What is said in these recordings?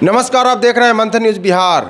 नमस्कार, आप देख रहे हैं मंथन न्यूज़ बिहार।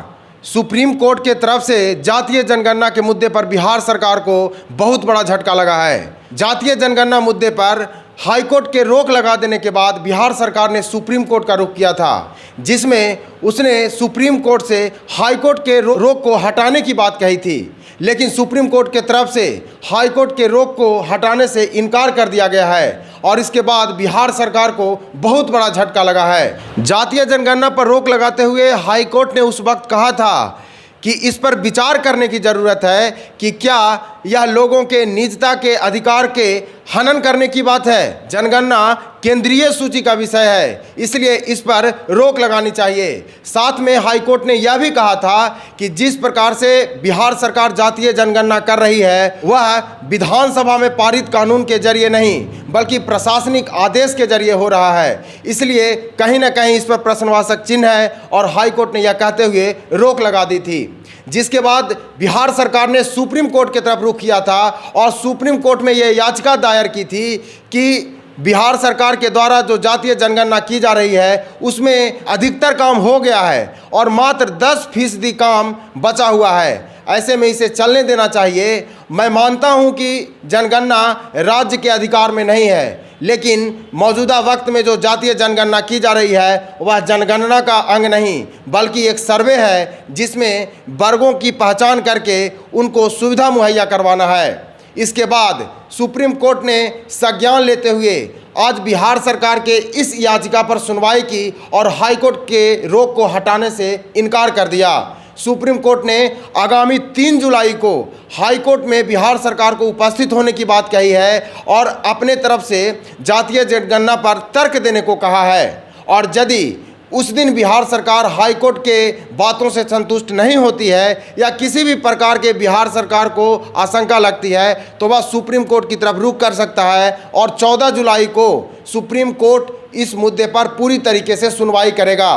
सुप्रीम कोर्ट के तरफ से जातीय जनगणना के मुद्दे पर बिहार सरकार को बहुत बड़ा झटका लगा है। जातीय जनगणना मुद्दे पर हाईकोर्ट के रोक लगा देने के बाद बिहार सरकार ने सुप्रीम कोर्ट का रुख किया था, जिसमें उसने सुप्रीम कोर्ट से हाईकोर्ट के रोक को हटाने की बात कही थी। लेकिन सुप्रीम कोर्ट के तरफ से हाईकोर्ट के रोक को हटाने से इनकार कर दिया गया है और इसके बाद बिहार सरकार को बहुत बड़ा झटका लगा है। जातीय जनगणना पर रोक लगाते हुए हाईकोर्ट ने उस वक्त कहा था कि इस पर विचार करने की ज़रूरत है कि क्या यह लोगों के निजता के अधिकार के हनन करने की बात है। जनगणना केंद्रीय सूची का विषय है, इसलिए इस पर रोक लगानी चाहिए। साथ में हाईकोर्ट ने यह भी कहा था कि जिस प्रकार से बिहार सरकार जातीय जनगणना कर रही है वह विधानसभा में पारित कानून के जरिए नहीं बल्कि प्रशासनिक आदेश के जरिए हो रहा है, इसलिए कहीं ना कहीं इस पर प्रश्नवाचक चिन्ह है और हाईकोर्ट ने यह कहते हुए रोक लगा दी थी। जिसके बाद बिहार सरकार ने सुप्रीम कोर्ट की तरफ रुख किया था और सुप्रीम कोर्ट में यह याचिका दायर की थी कि बिहार सरकार के द्वारा जो जातीय जनगणना की जा रही है उसमें अधिकतर काम हो गया है और मात्र 10% काम बचा हुआ है। ऐसे में इसे चलने देना चाहिए। मैं मानता हूं कि जनगणना राज्य के अधिकार में नहीं है, लेकिन मौजूदा वक्त में जो जातीय जनगणना की जा रही है वह जनगणना का अंग नहीं बल्कि एक सर्वे है, जिसमें वर्गों की पहचान करके उनको सुविधा मुहैया करवाना है। इसके बाद सुप्रीम कोर्ट ने संज्ञान लेते हुए आज बिहार सरकार के इस याचिका पर सुनवाई की और हाईकोर्ट के रोक को हटाने से इनकार कर दिया। सुप्रीम कोर्ट ने आगामी 3 जुलाई को हाईकोर्ट में बिहार सरकार को उपस्थित होने की बात कही है और अपने तरफ से जातीय जनगणना पर तर्क देने को कहा है। और यदि उस दिन बिहार सरकार हाईकोर्ट के बातों से संतुष्ट नहीं होती है या किसी भी प्रकार के बिहार सरकार को आशंका लगती है तो वह सुप्रीम कोर्ट की तरफ रुख कर सकता है और 14 जुलाई को सुप्रीम कोर्ट इस मुद्दे पर पूरी तरीके से सुनवाई करेगा।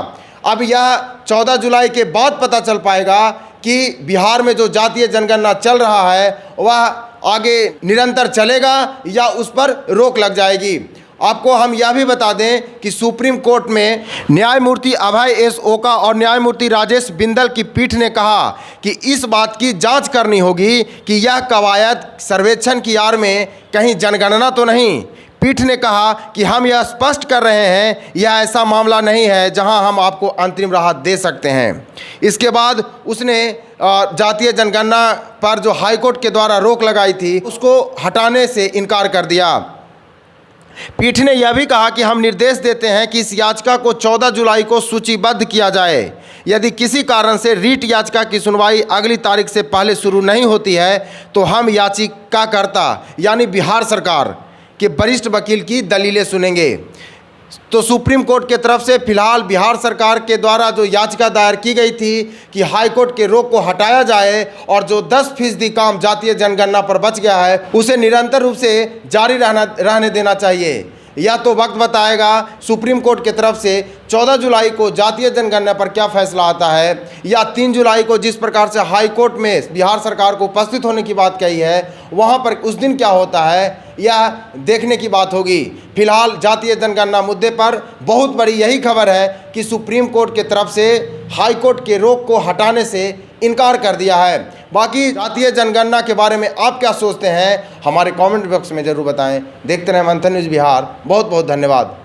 अब यह 14 जुलाई के बाद पता चल पाएगा कि बिहार में जो जातीय जनगणना चल रहा है वह आगे निरंतर चलेगा या उस पर रोक लग जाएगी। आपको हम यह भी बता दें कि सुप्रीम कोर्ट में न्यायमूर्ति अभय एस ओका और न्यायमूर्ति राजेश बिंदल की पीठ ने कहा कि इस बात की जांच करनी होगी कि यह कवायद सर्वेक्षण की आड़ में कहीं जनगणना तो नहीं। पीठ ने कहा कि हम यह स्पष्ट कर रहे हैं यह ऐसा मामला नहीं है जहां हम आपको अंतरिम राहत दे सकते हैं। इसके बाद उसने जातीय जनगणना पर जो हाईकोर्ट के द्वारा रोक लगाई थी उसको हटाने से इनकार कर दिया। पीठ ने यह भी कहा कि हम निर्देश देते हैं कि इस याचिका को 14 जुलाई को सूचीबद्ध किया जाए। यदि किसी कारण से रीट याचिका की सुनवाई अगली तारीख से पहले शुरू नहीं होती है तो हम याचिकाकर्ता यानी बिहार सरकार के वरिष्ठ वकील की दलीलें सुनेंगे। तो सुप्रीम कोर्ट के तरफ से फिलहाल बिहार सरकार के द्वारा जो याचिका दायर की गई थी कि हाईकोर्ट के रोक को हटाया जाए और जो 10% काम जातीय जनगणना पर बच गया है उसे निरंतर रूप से जारी रहने देना चाहिए। यह तो वक्त बताएगा सुप्रीम कोर्ट के तरफ से 14 जुलाई को जातीय जनगणना पर क्या फैसला आता है या 3 जुलाई को जिस प्रकार से हाई कोर्ट में बिहार सरकार को उपस्थित होने की बात कही है वहां पर उस दिन क्या होता है यह देखने की बात होगी। फिलहाल जातीय जनगणना मुद्दे पर बहुत बड़ी यही खबर है कि सुप्रीम कोर्ट के तरफ से हाई कोर्ट के रोक को हटाने से इनकार कर दिया है। बाकी जातीय जनगणना के बारे में आप क्या सोचते हैं हमारे कमेंट बॉक्स में ज़रूर बताएं। देखते रहें मंथन न्यूज़ बिहार। बहुत बहुत धन्यवाद।